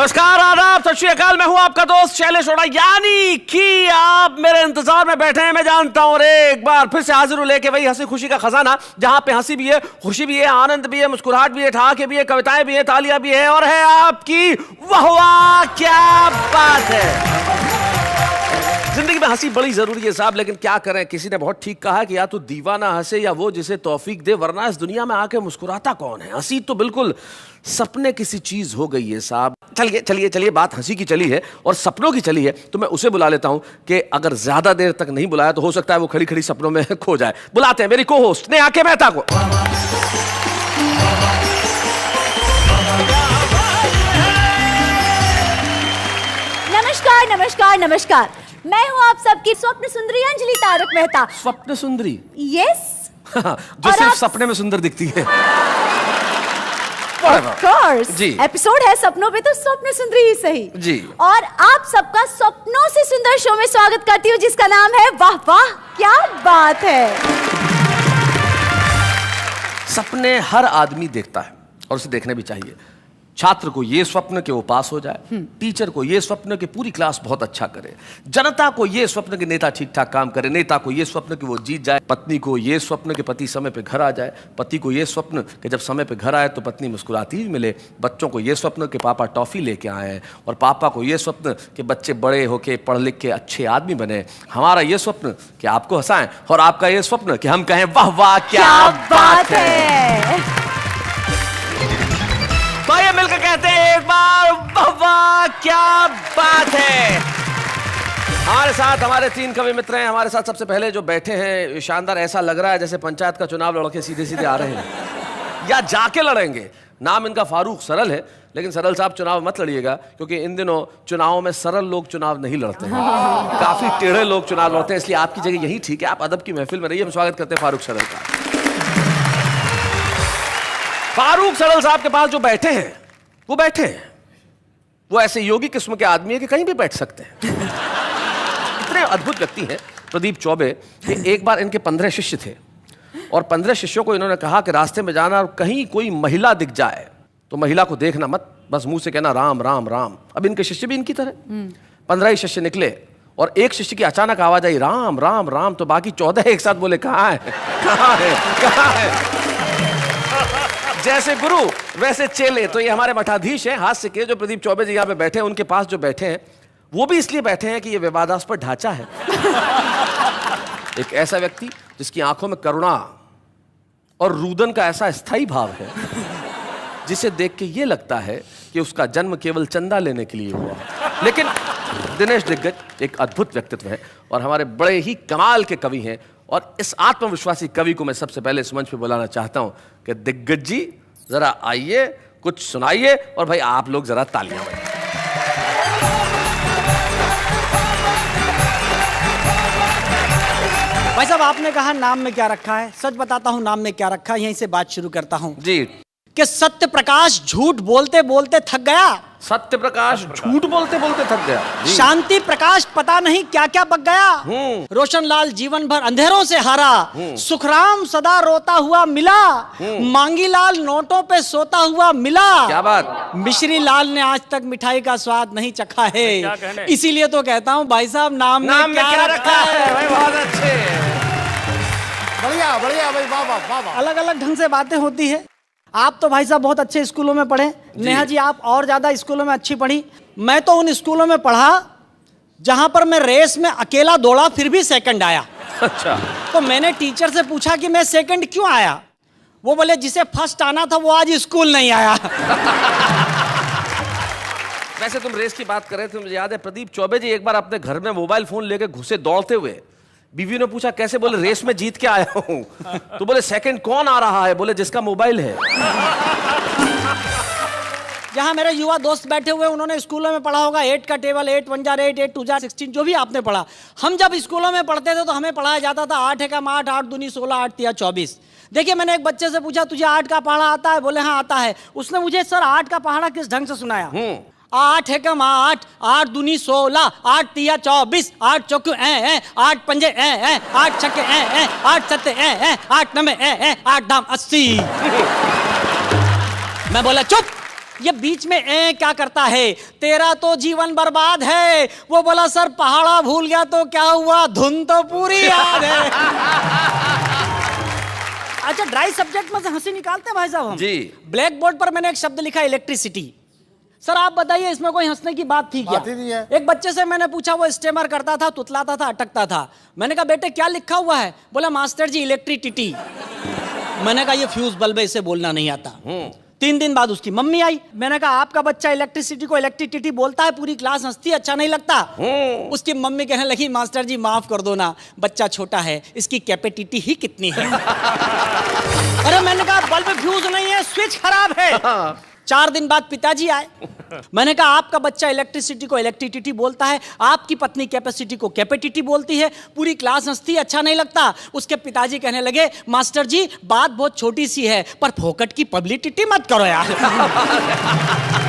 नमस्कार, आदाब, सत श्री अकाल। मैं हूं आपका दोस्त शैलेश ओड़ा, यानी कि आप मेरे इंतजार में बैठे हैं, मैं जानता हूं। और एक बार फिर से हाजिर हूं लेके वही हंसी खुशी का खजाना, जहां पे हंसी भी है, खुशी भी है, आनंद भी है, मुस्कुराहट भी है, ठहाके भी है, कविताएं भी है, तालियां भी है, और है आपकी वाह वाह। क्या बात है। जिंदगी में हंसी बड़ी जरूरी है साहब, लेकिन क्या करें, किसी ने बहुत ठीक कहा कि या तो दीवाना हंसे या वो जिसे तौफीक दे, वरना इस दुनिया में आके मुस्कुराता कौन है। हंसी तो बिल्कुल सपने किसी चीज हो गई है साहब। चलिए चलिए चलिए, बात हंसी की चली है और सपनों की चली है, तो मैं उसे बुला लेता हूं कि अगर ज्यादा देर तक नहीं बुलाया तो हो सकता है वो खड़ी खड़ी सपनों में खो जाए। बुलाते हैं मेरी को होस्ट नेहा के मेहता को। नमस्कार नमस्कार नमस्कार, मैं हूँ आप सबकी स्वप्न सुंदरी अंजलि तारक मेहता। स्वप्न सुंदरी? यस। जो सिर्फ सपने में सुंदर दिखती है। Of course, ji. एपिसोड है सपनों पे, तो स्वप्न सुंदरी ही सही जी। और आप सबका सपनों से सुंदर शो में स्वागत करती हूँ, जिसका नाम है वाह वाह क्या बात है। सपने हर आदमी देखता है और उसे देखने भी चाहिए। छात्र को ये स्वप्न कि वो पास हो जाए, टीचर को ये स्वप्न कि पूरी क्लास बहुत अच्छा करे, जनता को ये स्वप्न कि नेता ठीक ठाक काम करे, नेता को ये स्वप्न कि वो जीत जाए, पत्नी को ये स्वप्न कि पति समय पे घर आ जाए, पति को ये स्वप्न कि जब समय पे घर आए तो पत्नी मुस्कुराती ही मिले, बच्चों को ये स्वप्न कि पापा टॉफी लेके आए, और पापा को ये स्वप्न कि बच्चे बड़े होके पढ़ लिख के अच्छे आदमी बने। हमारा ये स्वप्न कि आपको हंसाएं, और आपका ये स्वप्न कि हम कहें वाह वाह क्या बात है। तो ये मिलकर कहते हैं एक बार वाह वाह क्या बात है। हमारे साथ हमारे तीन कवि मित्र हैं। हमारे साथ सबसे पहले जो बैठे हैं, शानदार, ऐसा लग रहा है जैसे पंचायत का चुनाव लड़के सीधे सीधे आ रहे हैं या जाके लड़ेंगे। नाम इनका फारूक सरल है, लेकिन सरल साहब चुनाव मत लड़िएगा, क्योंकि इन दिनों चुनावों में सरल लोग चुनाव नहीं लड़ते हैं, काफी टेढ़े लोग चुनाव लड़ते हैं, इसलिए आपकी जगह यही ठीक है, आप अदब की महफिल में रहिए। हम स्वागत करते हैं फारूक सरल का। फारूक सरल साहब के पास जो बैठे हैं वो बैठे हैं, वो ऐसे योगी किस्म के आदमी है कि कहीं भी बैठ सकते हैं। इतने अद्भुत व्यक्ति हैं प्रदीप चौबे कि एक बार इनके 15 शिष्य थे और 15 शिष्यों को इन्होंने कहा कि रास्ते में जाना और कहीं कोई महिला दिख जाए तो महिला को देखना मत, बस मुंह से कहना राम राम राम। अब इनके शिष्य भी इनकी तरह 15 ही शिष्य निकले और एक शिष्य की अचानक आवाज आई राम राम राम, तो बाकी 14 एक साथ बोले कहाँ है कहाँ है कहाँ है। जैसे गुरु वैसे चेले। तो ये हमारे मठाधीश हैं हास्य के, जो प्रदीप चौबे जी यहाँ पे बैठे हैं, उनके पास जो बैठे हैं वो भी इसलिए बैठे हैं कि ये विवादास्पद ढांचा है। एक ऐसा व्यक्ति जिसकी आंखों में करुणा और रुदन का ऐसा स्थायी भाव है, जिसे देख के ये लगता है कि उसका जन्म केवल चंदा लेने के लिए हुआ। लेकिन दिनेश दिग्गज एक अद्भुत व्यक्तित्व है और हमारे बड़े ही कमाल के कवि हैं, और इस आत्मविश्वासी कवि को मैं सबसे पहले इस मंच पे बुलाना चाहता हूं कि दिग्गज जी जरा आइए, कुछ सुनाइए, और भाई आप लोग जरा तालियां बजाइए। भाई साहब, आपने कहा नाम में क्या रखा है, सच बताता हूं नाम में क्या रखा है, यहीं से बात शुरू करता हूं जी। कि सत्य प्रकाश झूठ बोलते बोलते थक गया। सत्य प्रकाश झूठ बोलते बोलते थक गया। शांति प्रकाश पता नहीं क्या क्या बक गया। रोशन लाल जीवन भर अंधेरों से हारा। सुखराम सदा रोता हुआ मिला। मांगी लाल नोटों पे सोता हुआ मिला। क्या बात। मिश्री लाल ने आज तक मिठाई का स्वाद नहीं चखा है, इसीलिए तो कहता हूँ भाई साहब नाम में क्या रखा है। भाई बहुत अच्छे, बढ़िया बढ़िया भाई, वाह वाह वाह वाह। अलग अलग ढंग से बातें होती है। आप तो भाई साहब बहुत अच्छे स्कूलों में पढ़े, नेहा जी आप और ज्यादा स्कूलों में अच्छी पढ़ी। मैं तो उन स्कूलों में पढ़ा जहां पर मैं रेस में अकेला दौड़ा फिर भी सेकंड आया। अच्छा। तो मैंने टीचर से पूछा कि मैं सेकंड क्यों आया, वो बोले जिसे फर्स्ट आना था वो आज स्कूल नहीं आया। वैसे तुम रेस की बात कर रहे थे, मुझे याद है प्रदीप चौबे जी एक बार अपने घर में मोबाइल फोन लेके घुसे दौड़ते हुए, बीवी ने पूछा कैसे, बोले रेस में जीत के आया हूं। तो बोले सेकंड कौन आ रहा है, बोले जिसका मोबाइल है। जहां मेरे युवा दोस्त बैठे हुए उन्होंने स्कूलों में पढ़ा होगा 8 का टेबल, 8 1 जार 8, 8 2 जार 16, जो भी आपने पढ़ा। हम जब स्कूलों में पढ़ते थे तो हमें पढ़ाया जाता था 8 एकम 8, 8 दूनी 16, 8 तिया 24। देखिए मैंने एक बच्चे से पूछा तुझे 8 का पहाड़ा आता है, बोले हाँ आता है। उसने मुझे सर 8 का पहाड़ा किस ढंग से सुनाया। 8 एकम 8, 8 दूनी 16, 8 तिया 24, 8 चौके 8 पंजे 8 छक्के 8 सत्ते 8 नंबे 8 दाम 80। मैं बोला चुप, ये बीच में क्या करता है, तेरा तो जीवन बर्बाद है। वो बोला सर पहाड़ा भूल गया तो क्या हुआ, धुन तो पूरी याद है। अच्छा, ड्राई सब्जेक्ट में से हंसी निकालते हैं भाई साहब हम जी। ब्लैक बोर्ड पर मैंने एक शब्द लिखा, इलेक्ट्रिसिटी। सर आप बताइए इसमें कोई हंसने की बात थी क्या? बात ही नहीं है। एक बच्चे से मैंने पूछा, वो स्टेमर करता था, तुतलाता था, अटकता था। मैंने कहा बेटे क्या लिखा हुआ है? बोला मास्टर जी इलेक्ट्रिसिटी। मैंने कहा ये फ्यूज बल्ब है, इसे बोलना नहीं आता। 3 दिन बाद उसकी मम्मी आई। मैंने कहा आपका बच्चा इलेक्ट्रिसिटी को इलेक्ट्रिसिटी बोलता है, पूरी क्लास हंसती है, अच्छा नहीं लगता? उसकी मम्मी कहने लगी मास्टर जी माफ कर दो ना, बच्चा छोटा है, इसकी कैपेसिटी ही कितनी है। अरे मैंने कहा बल्ब फ्यूज नहीं है, स्विच खराब है। 4 दिन बाद पिताजी आए। मैंने कहा आपका बच्चा इलेक्ट्रिसिटी को इलेक्ट्रिसिटी बोलता है, आपकी पत्नी कैपेसिटी को कैपेसिटी बोलती है, पूरी क्लास हंसती है, अच्छा नहीं लगता? उसके पिताजी कहने लगे मास्टर जी बात बहुत छोटी सी है, पर फोकट की पब्लिसिटी मत करो यार।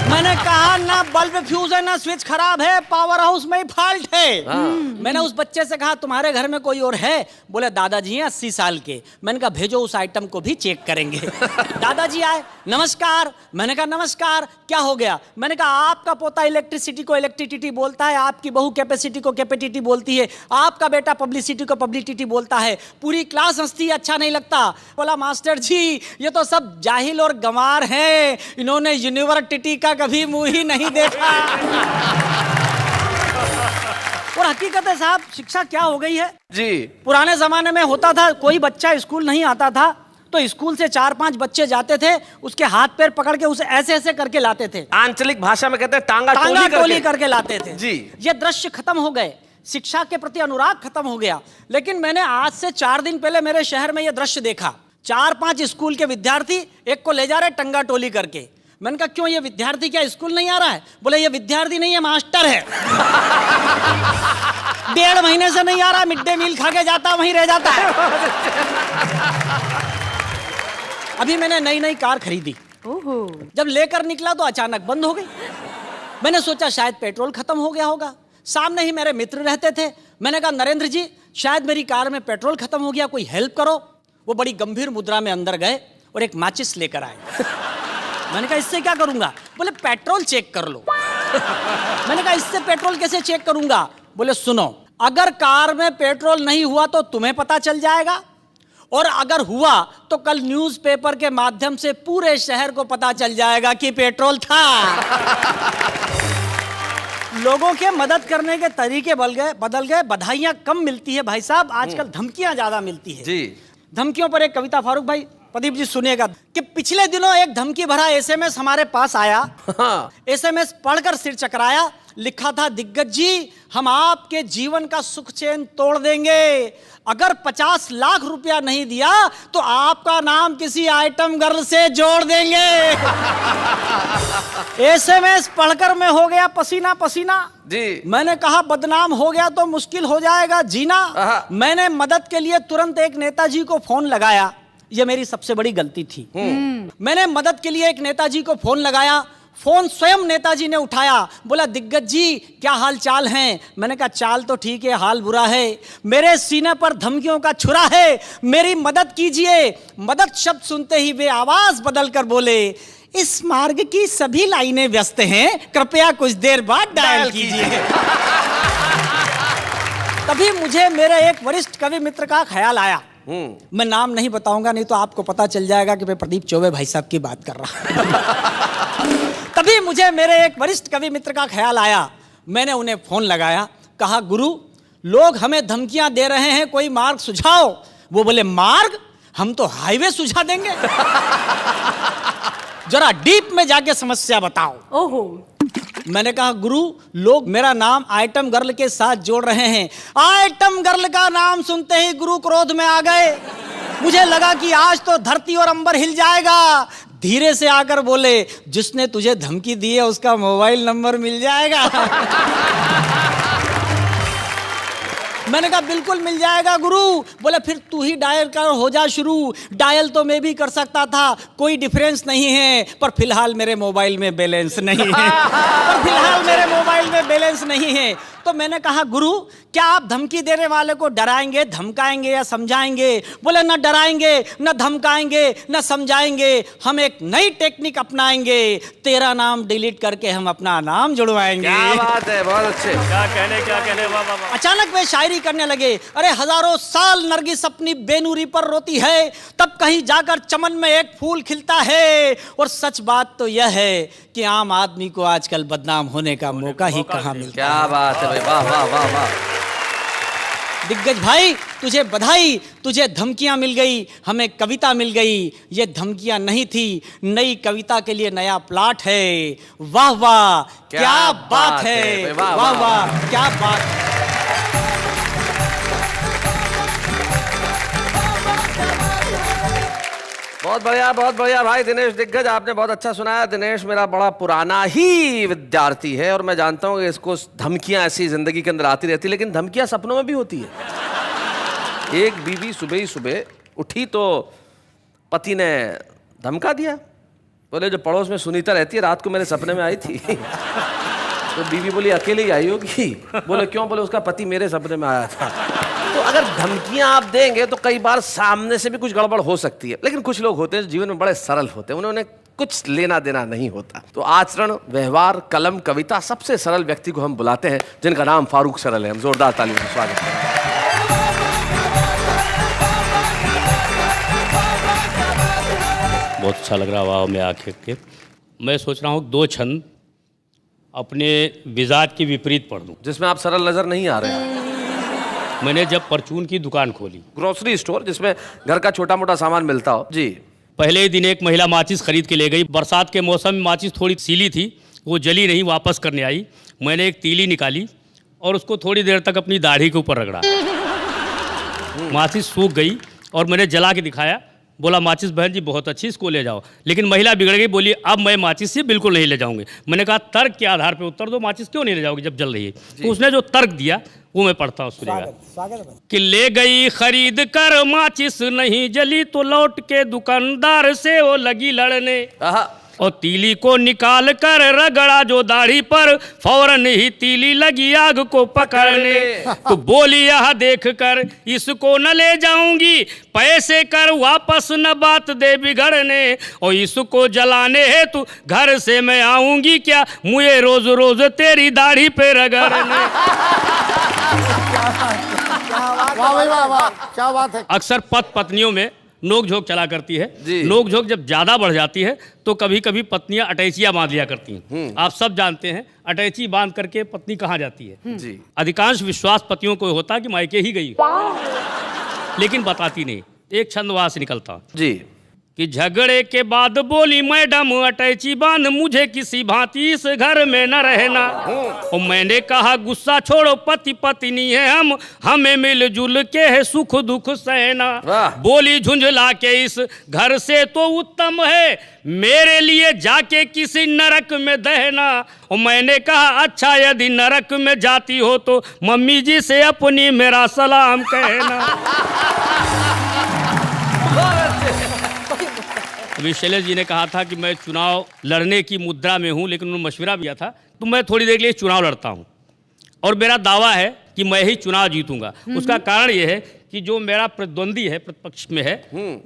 मैंने कहा ना बल्ब फ्यूज है ना स्विच खराब है, पावर हाउस में ही फॉल्ट है। मैंने उस बच्चे से कहा तुम्हारे घर में कोई और है? बोले दादाजी हैं 80 साल के। मैंने कहा भेजो उस आइटम को भी चेक करेंगे। दादाजी आए, नमस्कार। मैंने कहा नमस्कार, क्या हो गया? मैंने कहा आपका पोता इलेक्ट्रिसिटी को इलेक्ट्रिसिटी बोलता है, आपकी बहू कैपेसिटी को कैपेसिटी बोलती है, आपका बेटा पब्लिसिटी को पब्लिसिटी बोलता है, पूरी क्लास हंसती है, अच्छा नहीं लगता? बोला मास्टर जी ये तो सब जाहिल और गंवार हैं, इन्होंने यूनिवर्सिटी का कभी मुंह ही नहीं देखा। और हकीकत है साहब, शिक्षा क्या हो गई है जी। पुराने जमाने में होता था कोई बच्चा स्कूल नहीं आता था तो स्कूल से 4-5 बच्चे जाते थे, उसके हाथ पैर पकड़ के उसे ऐसे ऐसे करके लाते थे। आंचलिक भाषा में कहते हैं टांगा टोली करके लाते थे जी। ये दृश्य खत्म हो गए, शिक्षा के प्रति अनुराग खत्म हो गया। लेकिन मैंने आज से 4 दिन पहले मेरे शहर में यह दृश्य देखा। 4-5 स्कूल के विद्यार्थी एक को ले जा रहे टंगा टोली करके। मैंने कहा क्यों, ये विद्यार्थी क्या स्कूल नहीं आ रहा है? बोले ये विद्यार्थी नहीं है, मास्टर है। 1.5 महीने से नहीं आ रहा, मिड डे मील खा के जाता वहीं रह जाता है। अभी मैंने नई कार खरीदी, जब लेकर निकला तो अचानक बंद हो गई। मैंने सोचा शायद पेट्रोल खत्म हो गया होगा। सामने ही मेरे मित्र रहते थे। मैंने कहा नरेंद्र जी शायद मेरी कार में पेट्रोल खत्म हो गया, कोई हेल्प करो। वो बड़ी गंभीर मुद्रा में अंदर गए और एक माचिस लेकर आए। मैंने कहा इससे क्या करूंगा? बोले पेट्रोल चेक कर लो। मैंने कहा इससे पेट्रोल कैसे चेक करूंगा? बोले सुनो, अगर कार में पेट्रोल नहीं हुआ तो तुम्हें पता चल जाएगा, और अगर हुआ तो कल न्यूज़पेपर के माध्यम से पूरे शहर को पता चल जाएगा कि पेट्रोल था। लोगों के मदद करने के तरीके बदल गए। बधाइयां कम मिलती है भाई साहब, आजकल धमकियां ज्यादा मिलती है जी। धमकियों पर एक कविता, फारूक भाई प्रदीप जी सुनिएगा, कि पिछले दिनों एक धमकी भरा एसएमएस हमारे पास आया। एसएमएस पढ़कर सिर चकराया। लिखा था दिग्गज जी हम आपके जीवन का सुख चैन तोड़ देंगे, अगर 50 लाख रुपया नहीं दिया तो आपका नाम किसी आइटम गर्ल से जोड़ देंगे। एसएमएस पढ़कर मैं हो गया पसीना पसीना जी। मैंने कहा बदनाम हो गया तो मुश्किल हो जाएगा जीना। मैंने मदद के लिए तुरंत एक नेताजी को फोन लगाया। यह मेरी सबसे बड़ी गलती थी। मैंने मदद के लिए एक नेताजी को फोन लगाया। फोन स्वयं नेताजी ने उठाया। बोला दिग्गज जी क्या हाल चाल हैं? मैंने कहा चाल तो ठीक है, हाल बुरा है। मेरे सीने पर धमकियों का छुरा है, मेरी मदद कीजिए। मदद शब्द सुनते ही वे आवाज बदल कर बोले, इस मार्ग की सभी लाइनें व्यस्त हैं, कृपया कुछ देर बाद डायल कीजिए। तभी मुझे मेरे एक वरिष्ठ कवि मित्र का ख्याल आया। मैं नाम नहीं बताऊंगा, नहीं तो आपको पता चल जाएगा कि मैं प्रदीप चौबे भाई साहब की बात कर रहा हूं। तभी मुझे मेरे एक वरिष्ठ कवि मित्र का ख्याल आया। मैंने उन्हें फोन लगाया, कहा गुरु लोग हमें धमकियां दे रहे हैं, कोई मार्ग सुझाओ। वो बोले मार्ग? हम तो हाईवे सुझा देंगे। जरा डीप में जाके समस्या बताओ। ओहो। मैंने कहा गुरु लोग मेरा नाम आइटम गर्ल के साथ जोड़ रहे हैं। आइटम गर्ल का नाम सुनते ही गुरु क्रोध में आ गए। मुझे लगा कि आज तो धरती और अंबर हिल जाएगा। धीरे से आकर बोले, जिसने तुझे धमकी दी है उसका मोबाइल नंबर मिल जाएगा। मैंने कहा बिल्कुल मिल जाएगा गुरु। बोले फिर तू ही डायल कर, हो जा शुरू। डायल तो मैं भी कर सकता था, कोई डिफरेंस नहीं है, पर फिलहाल मेरे मोबाइल में बैलेंस नहीं है। तो मैंने कहा गुरु क्या आप धमकी देने वाले को डराएंगे, धमकाएंगे या समझाएंगे? बोले न डराएंगे, न धमकाएंगे, न समझाएंगे, हम एक नई टेक्निक अपनाएंगे, तेरा नाम डिलीट करके हम अपना नाम जुड़वाएंगे। क्या बात है, बहुत अच्छे। क्या कहने, वाह वाह वाह। अचानक वे शायरी करने लगे, अरे हजारों साल नरगिस अपनी बेनूरी पर रोती है, तब कहीं जाकर चमन में एक फूल खिलता है। और सच बात तो यह है कि आम आदमी को आजकल बदनाम होने का मौका ही कहाँ मिलता है। क्या बात है भाई, वाह वाह वाह वाह। दिग्गज भाई तुझे बधाई, तुझे धमकियां मिल गई, हमें कविता मिल गई। ये धमकियां नहीं थी, नई कविता के लिए नया प्लॉट है। वाह वाह क्या बात है, वाह वाह क्या बात है। बहुत बढ़िया भाई दिनेश दिग्गज, आपने बहुत अच्छा सुनाया। दिनेश मेरा बड़ा पुराना ही विद्यार्थी है और मैं जानता हूँ कि इसको धमकियां ऐसी जिंदगी के अंदर आती रहती, लेकिन धमकियां सपनों में भी होती है। एक बीवी सुबह ही सुबह उठी तो पति ने धमका दिया, बोले जो पड़ोस में सुनीता रहती है रात को मेरे सपने में आई थी। तो बीवी बोली अकेले ही आई होगी? बोले क्यों? बोले उसका पति मेरे सपने में आया था। तो अगर धमकियां आप देंगे तो कई बार सामने से भी कुछ गड़बड़ हो सकती है, लेकिन कुछ लोग होते हैं जीवन में बड़े सरल होते हैं, उन्होंने कुछ लेना देना नहीं होता। तो आचरण, व्यवहार, कलम, कविता, सबसे सरल व्यक्ति को हम बुलाते हैं जिनका नाम फारूक सरल है। हम जोरदार तालियों से स्वागत करें। बहुत अच्छा लग रहा वाह में आके के। मैं सोच रहा हूँ 2 छंद अपने मिजाज के विपरीत पढ़ दूँ, जिसमें आप सरल नजर नहीं आ रहे हैं। मैंने जब परचून की दुकान खोली, ग्रोसरी स्टोर जिसमें घर का छोटा मोटा सामान मिलता हो जी, पहले ही दिन एक महिला माचिस खरीद के ले गई। बरसात के मौसम में माचिस थोड़ी सीली थी, वो जली नहीं, वापस करने आई। मैंने एक तीली निकाली और उसको थोड़ी देर तक अपनी दाढ़ी के ऊपर रगड़ा। माचिस सूख गई और मैंने जला के दिखाया। बोला माचिस बहन जी बहुत अच्छी, इसको ले जाओ। लेकिन महिला बिगड़ गई, बोली अब मैं माचिस से बिल्कुल नहीं ले जाऊंगी। मैंने कहा तर्क के आधार पर उत्तर दो, माचिस क्यों नहीं ले जाओगी जब जल रही है? तो उसने जो तर्क दिया वो मैं पढ़ता हूँ, सुनिएगा। कि ले गई खरीद कर माचिस नहीं जली, तो लौट के दुकानदार से वो लगी लड़ने, और तीली को निकाल कर रगड़ा जो दाढ़ी पर, फौरन ही तीली लगी आग को पकड़ने। तो बोली यह देख कर इसको न ले जाऊंगी, पैसे कर वापस न बात दे बिगड़ने, और इसको जलाने है तू घर से मैं आऊंगी क्या, मुझे रोज रोज तेरी दाढ़ी पे रगड़ने। वाह भाई वाह वाह क्या बात है। अक्सर पति पत्नियों में नोक झोंक चला करती है। नोक झोंक जब ज्यादा बढ़ जाती है तो कभी कभी पत्नियां अटैचियां बांध लिया करती हैं। आप सब जानते हैं अटैची बांध करके पत्नी कहाँ जाती है जी। अधिकांश विश्वास पतियों को होता कि मायके ही गई, लेकिन बताती नहीं। एक छंद वहां से निकलता जी कि झगड़े के बाद बोली मैडम अटैची बांध, मुझे किसी भांति इस घर में न रहना। और मैंने कहा गुस्सा छोड़ो, पति पत्नी है हम, हमें मिलजुल के है सुख दुख सहना। बोली झुंझला के इस घर से तो उत्तम है मेरे लिए जाके किसी नरक में दहना। और मैंने कहा अच्छा यदि नरक में जाती हो तो मम्मी जी से अपनी मेरा सलाम कहना। अभी शैलेश जी ने कहा था कि मैं चुनाव लड़ने की मुद्रा में हूं, लेकिन उन्होंने मशवरा दिया था तो मैं थोड़ी देर के लिए चुनाव लड़ता हूं और मेरा दावा है कि मैं ही चुनाव जीतूंगा। उसका कारण यह है कि जो मेरा प्रतिद्वंदी है, प्रतिपक्ष में है,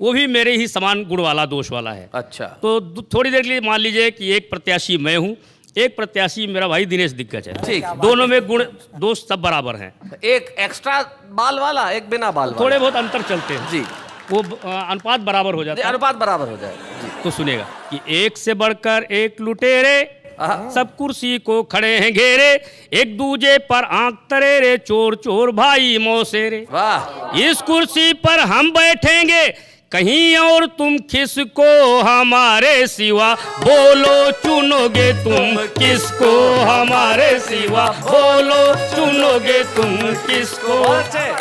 वो भी मेरे ही समान गुण वाला, दोष वाला है। अच्छा, तो थोड़ी देर के लिए मान लीजिए कि एक प्रत्याशी मैं हूँ, एक प्रत्याशी मेरा भाई दिनेश दिग्गज है। ठीक, दोनों में गुण दोष सब बराबर हैं। एक एक्स्ट्रा बाल वाला, एक बिना बाल वाला, थोड़े बहुत अंतर चलते हैं जी, वो अनुपात बराबर हो जाता है। अनुपात बराबर हो जाए जी। तो सुनेगा कि एक से बढ़कर एक लुटेरे, सब कुर्सी को खड़े हैं घेरे, एक दूजे पर आंख तरे रे, चोर चोर भाई मौसेरे। वाह, इस कुर्सी पर हम बैठेंगे कहीं और तुम किसको हमारे सिवा, बोलो चुनोगे तुम किसको हमारे सिवा, बोलो चुनोगे तुम किसको।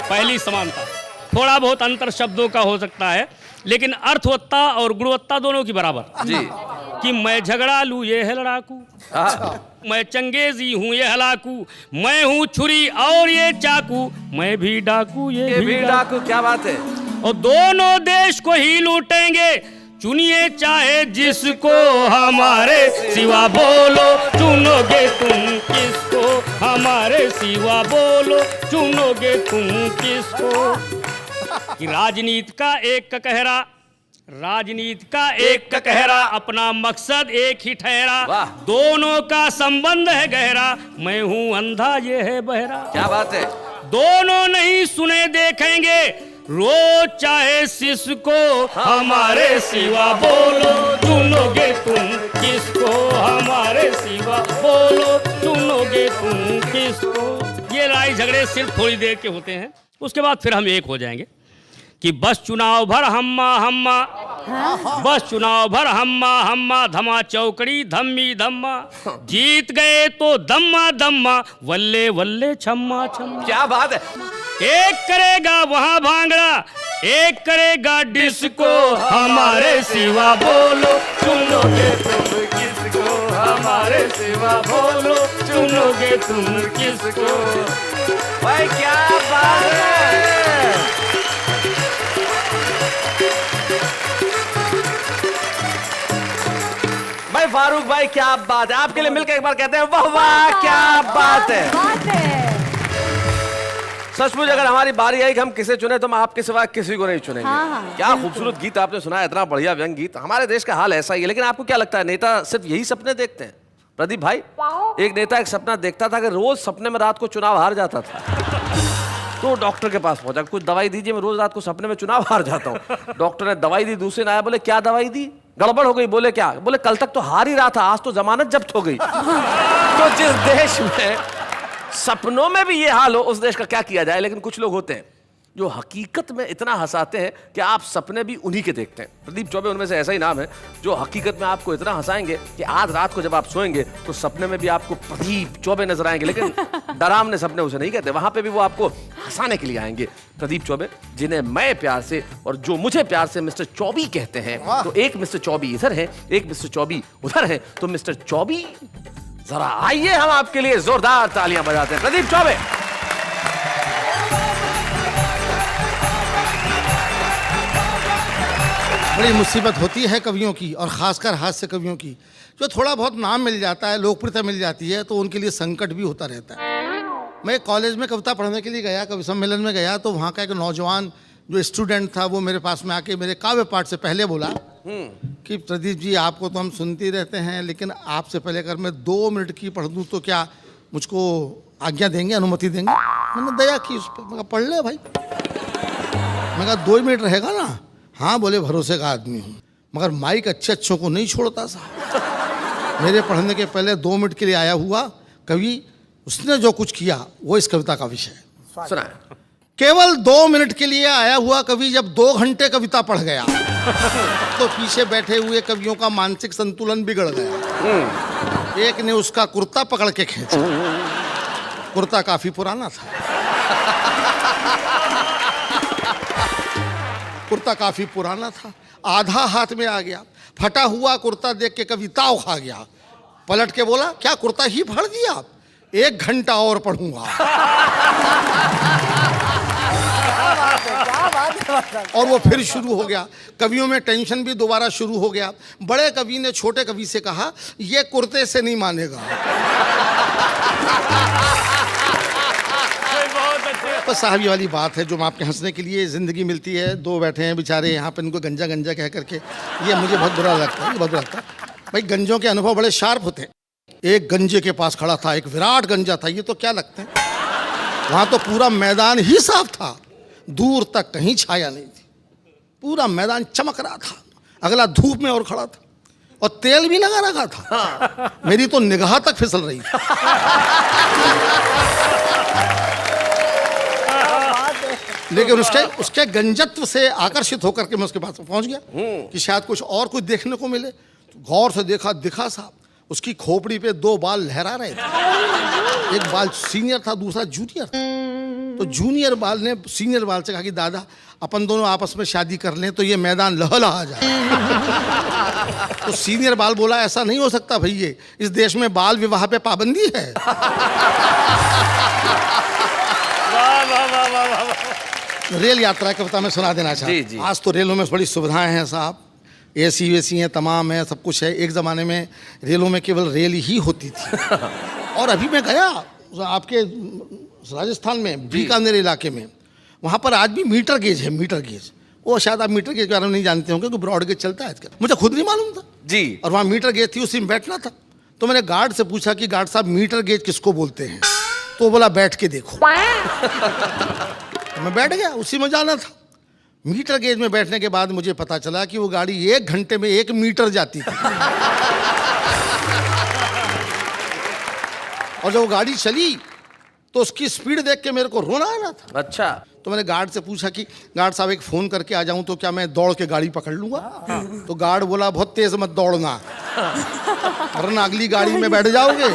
पहली समानता, थोड़ा बहुत अंतर शब्दों का हो सकता है लेकिन अर्थवत्ता और गुणवत्ता दोनों की बराबर जी। कि मैं झगड़ा लूं ये है लड़ाकू, मैं चंगेजी हूँ ये हलाकू, मैं हूँ छुरी और ये चाकू, मैं भी डाकू ये भी डाकू। क्या बात है। और दोनों देश को ही लूटेंगे चुनिए चाहे जिसको हमारे सिवा, बोलो चुनोगे तुम किसको, हमारे सिवा बोलो चुनोगे तुम किसको। कि राजनीति का एक कहरा, राजनीति का एक कहरा, अपना मकसद एक ही ठहरा, दोनों का संबंध है गहरा, मैं हूँ अंधा ये है बहरा। क्या बात है। दोनों नहीं सुने देखेंगे रोज चाहे जिसको, हमारे सिवा बोलो चुनोगे तुम किसको, हमारे सिवा बोलो चुनोगे तुम किसको। ये लड़ाई झगड़े सिर्फ थोड़ी देर के होते हैं, उसके बाद फिर हम एक हो जाएंगे। कि बस चुनाव भर हम्मा हम्मा, बस चुनाव भर हम्मा हम्मा, धमा चौकड़ी धम्मी धम्मा, जीत गए तो दम्मा दम्मा, वल्ले वल्ले छम्मा छम्मा। क्या बात है। एक करेगा वहाँ भांगड़ा, एक करेगा डिस्को, हमारे सिवा बोलो चुनोगे तुम किसको, हमारे सिवा बोलो चुनोगे तुम किसको। भाई क्या बात है। भाई फारूक भाई क्या बात है। आपके लिए मिलकर एक बार कहते हैं वाह वाह क्या बात है। सचमुच अगर हमारी बारी आई कि हम किसे चुने तो हम आपके सिवा किसी को नहीं चुनेंगे। क्या खूबसूरत गीत आपने सुना, इतना बढ़िया व्यंग गीत। हमारे देश का हाल ऐसा ही है। लेकिन आपको क्या लगता है नेता सिर्फ यही सपने देखते हैं? प्रदीप भाई, एक नेता एक सपना देखता था कि रोज सपने में रात को चुनाव हार जाता था, तो डॉक्टर के पास पहुंचा, कुछ दवाई दीजिए, मैं रोज रात को सपने में चुनाव हार जाता हूँ। डॉक्टर ने दवाई दी, दूसरे ने आया, बोले क्या दवाई दी, गड़बड़ हो गई। बोले क्या? बोले कल तक तो हार ही रहा था, आज तो जमानत जब्त हो गई। तो जिस देश में सपनों में भी ये हाल हो उस देश का क्या किया जाए। लेकिन कुछ लोग होते हैं जो हकीकत में इतना हंसाते हैं कि आप सपने भी उन्हीं के देखते हैं। प्रदीप चौबे उनमें से ऐसा ही नाम है जो हकीकत में आपको इतना हंसाएंगे कि आज रात को जब आप सोएंगे तो सपने में भी आपको प्रदीप चौबे नजर आएंगे। लेकिन डरावने सपने उसे नहीं कहते, वहां पे भी वो आपको हंसाने के लिए आएंगे। प्रदीप चौबे, जिन्हें मैं प्यार से और जो मुझे प्यार से मिस्टर चौबी कहते हैं। तो एक मिस्टर चौबी इधर है, एक मिस्टर चौबी उधर है। तो मिस्टर चौबी जरा आइए, हम आपके लिए जोरदार तालियां बजाते हैं। प्रदीप चौबे। बड़ी मुसीबत होती है कवियों की, और खासकर हास्य कवियों की। जो थोड़ा बहुत नाम मिल जाता है, लोकप्रियता मिल जाती है, तो उनके लिए संकट भी होता रहता है। मैं कॉलेज में कविता पढ़ने के लिए गया, कवि सम्मेलन में गया, तो वहाँ का एक नौजवान जो स्टूडेंट था वो मेरे पास में आके मेरे काव्य पाठ से पहले बोला कि प्रदीप जी, आपको तो हम सुनते रहते हैं, लेकिन आपसे पहले अगर मैं 2 मिनट की पढ़ दूँ तो क्या मुझको आज्ञा देंगे, अनुमति देंगे? मैंने दया की उस पर, मैं कहा पढ़ ले भाई। मैं कहा 2 मिनट रहेगा ना? हाँ। बोले भरोसे का आदमी हूँ, मगर माइक अच्छों को नहीं छोड़ता साहब। मेरे पढ़ने के पहले 2 मिनट के लिए आया हुआ कवि, उसने जो कुछ किया वो इस कविता का विषय है। सुना। केवल 2 मिनट के लिए आया हुआ कवि जब 2 घंटे कविता पढ़ गया तो पीछे बैठे हुए कवियों का मानसिक संतुलन बिगड़ गया। एक ने उसका कुर्ता पकड़ के खींचा, कुर्ता काफी पुराना था, कुर्ता काफी पुराना था, आधा हाथ में आ गया। फटा हुआ कुर्ता देख के कवि ताव खा गया, पलट के बोला क्या कुर्ता ही फाड़ दिया? 1 घंटा और पढ़ूंगा। और वो फिर शुरू हो गया। कवियों में टेंशन भी दोबारा शुरू हो गया। बड़े कवि ने छोटे कवि से कहा ये कुर्ते से नहीं मानेगा। तो साहब ये वाली बात है जो आपके हंसने के लिए जिंदगी मिलती है। 2 बैठे हैं बेचारे यहाँ पे, इनको गंजा गंजा कह करके, ये मुझे बहुत बुरा लगता है, बहुत बुरा लगता है। भाई गंजों के अनुभव बड़े शार्प होते हैं। एक गंजे के पास खड़ा था, एक विराट गंजा था। ये तो क्या लगते हैं, वहाँ तो पूरा मैदान ही साफ था, दूर तक कहीं छाया नहीं थी, पूरा मैदान चमक रहा था। अगला धूप में और खड़ा था और तेल भी लगा रखा था। मेरी तो निगाह तक फिसल रही थी। लेकिन उसके गंजत्व से आकर्षित होकर के मैं उसके पास पहुंच गया कि शायद कुछ देखने को मिले। तो गौर से दिखा साहब, उसकी खोपड़ी पे 2 बाल लहरा रहे थे। एक बाल सीनियर था, दूसरा जूनियर था। तो जूनियर बाल ने सीनियर बाल से कहा कि दादा अपन दोनों आपस में शादी कर लें तो ये मैदान लहलहा जाए। तो सीनियर बाल बोला ऐसा नहीं हो सकता भैया, इस देश में बाल विवाह पे पाबंदी है। रेल यात्रा कविता में सुना देना चाहता हूं। आज तो रेलों में बड़ी सुविधाएं हैं साहब, एसी वेसी हैं, तमाम है, सब कुछ है। एक ज़माने में रेलों में केवल रेल ही होती थी। और अभी मैं गया आपके राजस्थान में बीकानेर इलाके में, वहाँ पर आज भी मीटर गेज है, मीटर गेज। वो शायद आप मीटर गेज के बारे में नहीं जानते होंगे, क्योंकि ब्रॉड गेज चलता है आजकल, मुझे खुद नहीं मालूम था जी। और वहाँ मीटर गेज थी, उसी में बैठना था। तो मैंने गार्ड से पूछा कि गार्ड साहब मीटर गेज किसको बोलते हैं? तो वो बोला बैठ के देखो। तो मैं बैठ गया, उसी में जाना था। मीटर गेज में बैठने के बाद मुझे पता चला कि वो गाड़ी 1 घंटे में 1 मीटर जाती थी। और जब वो गाड़ी चली तो उसकी स्पीड देख के मेरे को रोना आ रहा था। अच्छा। तो मैंने गार्ड से पूछा कि गार्ड साहब एक फ़ोन करके आ जाऊं तो क्या मैं दौड़ के गाड़ी पकड़ लूंगा? तो गार्ड बोला बहुत तेज मत दौड़ना, वरना अगली गाड़ी में बैठ जाओगे।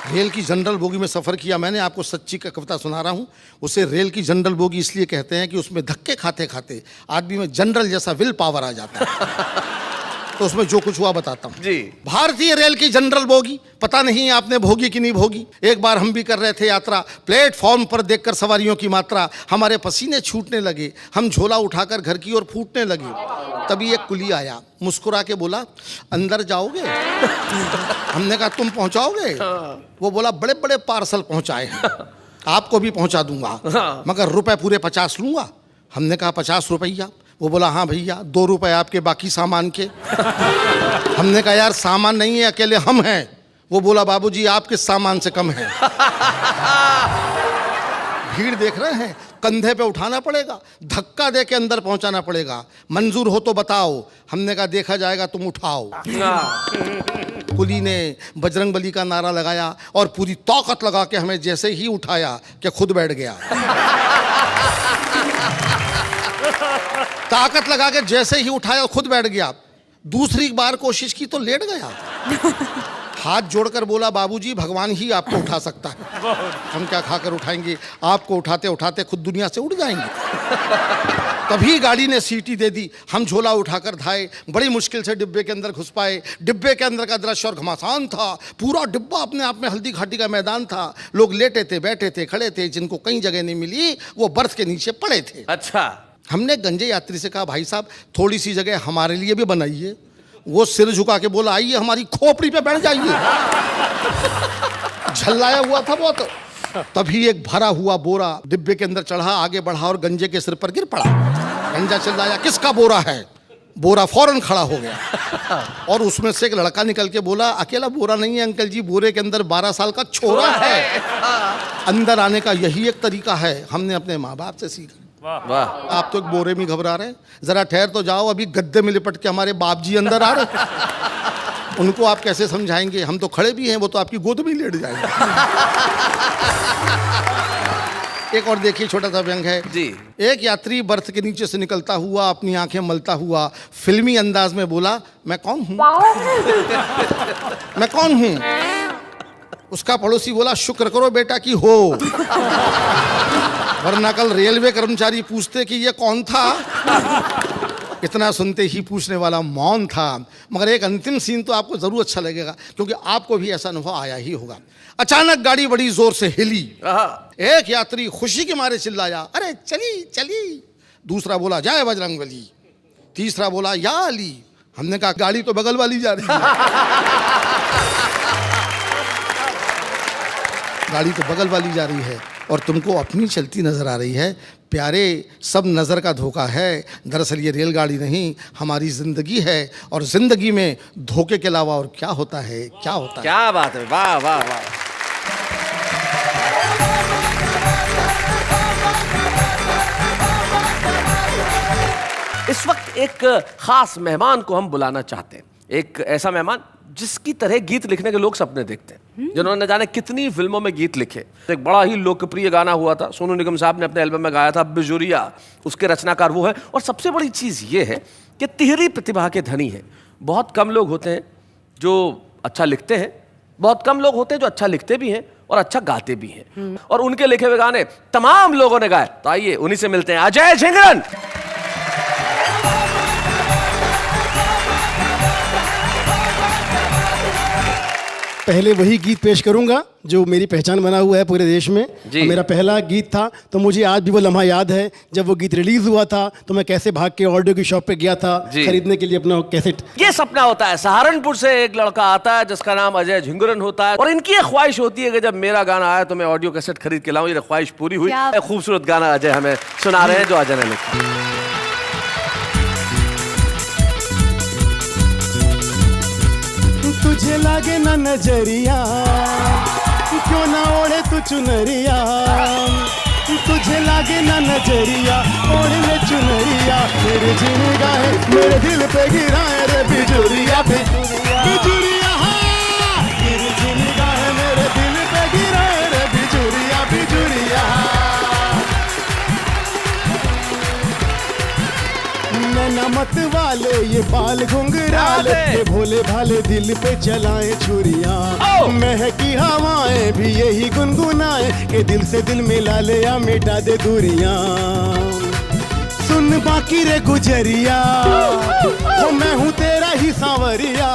रेल की जनरल बोगी में सफ़र किया मैंने, आपको सच्ची का कविता सुना रहा हूँ। उसे रेल की जनरल बोगी इसलिए कहते हैं कि उसमें धक्के खाते खाते आदमी में जनरल जैसा विल पावर आ जाता है। तो उसमें जो कुछ हुआ बताता हूँ जी। भारतीय रेल की जनरल बोगी, पता नहीं आपने भोगी कि नहीं भोगी। एक बार हम भी कर रहे थे यात्रा, प्लेटफॉर्म पर देखकर सवारियों की मात्रा हमारे पसीने छूटने लगे, हम झोला उठाकर घर की ओर फूटने लगे। तभी एक कुली आया, मुस्कुरा के बोला अंदर जाओगे? हमने कहा तुम पहुंचाओगे? वो बोला बड़े बड़े पार्सल पहुंचाए हैं, आपको भी पहुंचा दूंगा, मगर रुपए पूरे 50 लूंगा। हमने कहा 50 रुपया? वो बोला हाँ भैया, 2 रुपए आपके बाकी सामान के। हमने कहा यार सामान नहीं है, अकेले हम हैं। वो बोला बाबूजी आप किस सामान से कम है? भीड़ देख रहे हैं, कंधे पे उठाना पड़ेगा, धक्का दे के अंदर पहुंचाना पड़ेगा, मंजूर हो तो बताओ। हमने कहा देखा जाएगा, तुम उठाओ। कुली ने बजरंगबली का नारा लगाया और पूरी ताकत लगा के हमें जैसे ही उठाया कि खुद बैठ गया। ताकत लगा के जैसे ही उठाया खुद बैठ गया। दूसरी बार कोशिश की तो लेट गया। हाथ जोड़कर बोला बाबूजी भगवान ही आपको उठा सकता है, हम क्या खाकर उठाएंगे? आपको उठाते उठाते खुद दुनिया से उड़ जाएंगे। तभी गाड़ी ने सीटी दे दी, हम झोला उठाकर धाए, बड़ी मुश्किल से डिब्बे के अंदर घुस पाए। डिब्बे के अंदर का दृश्य और घमासान था, पूरा डिब्बा अपने आप में हल्दी घाटी का मैदान था। लोग लेटे थे, बैठे थे, खड़े थे, जिनको कहीं जगह नहीं मिली वो बर्थ के नीचे पड़े थे। अच्छा। हमने गंजे यात्री से कहा भाई साहब थोड़ी सी जगह हमारे लिए भी बनाइए। वो सिर झुका के बोला आइए हमारी खोपड़ी पे बैठ जाइए। झल्लाया हुआ था बहुत। तभी एक भरा हुआ बोरा डिब्बे के अंदर चढ़ा, आगे बढ़ा और गंजे के सिर पर गिर पड़ा। गंजा चिल्लाया किसका बोरा है? बोरा फौरन खड़ा हो गया और उसमें से एक लड़का निकल के बोला अकेला बोरा नहीं है अंकल जी, बोरे के अंदर 12 साल का छोरा है। अंदर आने का यही एक तरीका है, हमने अपने माँ बाप से सीखा। वाह। आप तो एक बोरे में घबरा रहे हैं, जरा ठहर तो जाओ, अभी गद्दे में लिपट के हमारे बाप जी अंदर आ रहे। उनको आप कैसे समझाएंगे? हम तो खड़े भी हैं, वो तो आपकी गोद में लेट जाएंगे। एक और देखिए छोटा सा व्यंग है जी। एक यात्री बर्थ के नीचे से निकलता हुआ अपनी आंखें मलता हुआ फिल्मी अंदाज में बोला मैं कौन हूं? मैं कौन हूं? उसका पड़ोसी बोला शुक्र करो बेटा कि हो, वरना कल रेलवे कर्मचारी पूछते कि ये कौन था। इतना सुनते ही पूछने वाला मौन था। मगर एक अंतिम सीन तो आपको जरूर अच्छा लगेगा, क्योंकि आपको भी ऐसा अनुभव आया ही होगा। अचानक गाड़ी बड़ी जोर से हिली, एक यात्री खुशी के मारे चिल्लाया अरे चली चली। दूसरा बोला जय बजरंगबली। तीसरा बोला या अली। हमने कहा गाड़ी तो बगल वाली जा रही है। गाड़ी तो बगल वाली जा रही है और तुमको अपनी चलती नजर आ रही है। प्यारे सब नज़र का धोखा है, दरअसल ये रेलगाड़ी नहीं हमारी ज़िंदगी है, और ज़िंदगी में धोखे के अलावा और क्या होता है? क्या होता है? क्या बात है, वाह वाह वाह। इस वक्त एक खास मेहमान को हम बुलाना चाहते हैं, एक ऐसा मेहमान जिसकी तरह गीत लिखने के लोग सपने देखते हैं, जिन्होंने जाने कितनी फिल्मों में गीत लिखे। एक बड़ा ही लोकप्रिय गाना हुआ था, सोनू निगम साहब ने अपने एल्बम में गाया था बिजुरिया, उसके रचनाकार वो है। और सबसे बड़ी चीज़ ये है कि तिहरी प्रतिभा के धनी है। बहुत कम लोग होते हैं जो अच्छा लिखते हैं, बहुत कम लोग होते हैं जो अच्छा लिखते भी हैं और अच्छा गाते भी हैं, और उनके लिखे हुए गाने तमाम लोगों ने गाए। तो आइए उन्हीं से मिलते हैं, अजय झिंगरन। पहले वही गीत पेश करूंगा जो मेरी पहचान बना हुआ है पूरे देश में। जी। मेरा पहला गीत था, तो मुझे आज भी वो लम्हा याद है जब वो गीत रिलीज हुआ था, तो मैं कैसे भाग के ऑडियो की शॉप पे गया था जी। खरीदने के लिए अपना कैसेट। ये सपना होता है, सहारनपुर से एक लड़का आता है जिसका नाम अजय झिंगुरन होता है, और इनकी एक ख्वाहिश होती है कि जब मेरा गाना आया तो मैं ऑडियो कैसेट खरीद के लाऊं। ये ख्वाहिश पूरी हुई। क्या- एक खूबसूरत गाना अजय हमें सुना रहे हैं जो अजय ने लिखा। तुझे लागे ना नजरिया, क्यों ना ओढ़े तू चुनरिया, तुझे लागे ना नजरिया, ओढ़ ले चुनरिया, मेरे जिंगा है मेरे दिल पे गिरा है रे बिजुरिया पे बिजुरिया, हाँ। मेरे जिंगा है मेरे दिल पे गिरा है रे बिजुरिया बिजुरिया। नैना मत वाले ये बाल घुंघराले, ये भोले भाले दिल पे चलाए छुरिया, महकी हवाएं भी यही गुनगुनाए कि दिल से दिल मिला ले या मिटा दे दूरियां। सुन बाकी रे गुजरिया, ओ मैं हूँ तेरा ही सांवरिया,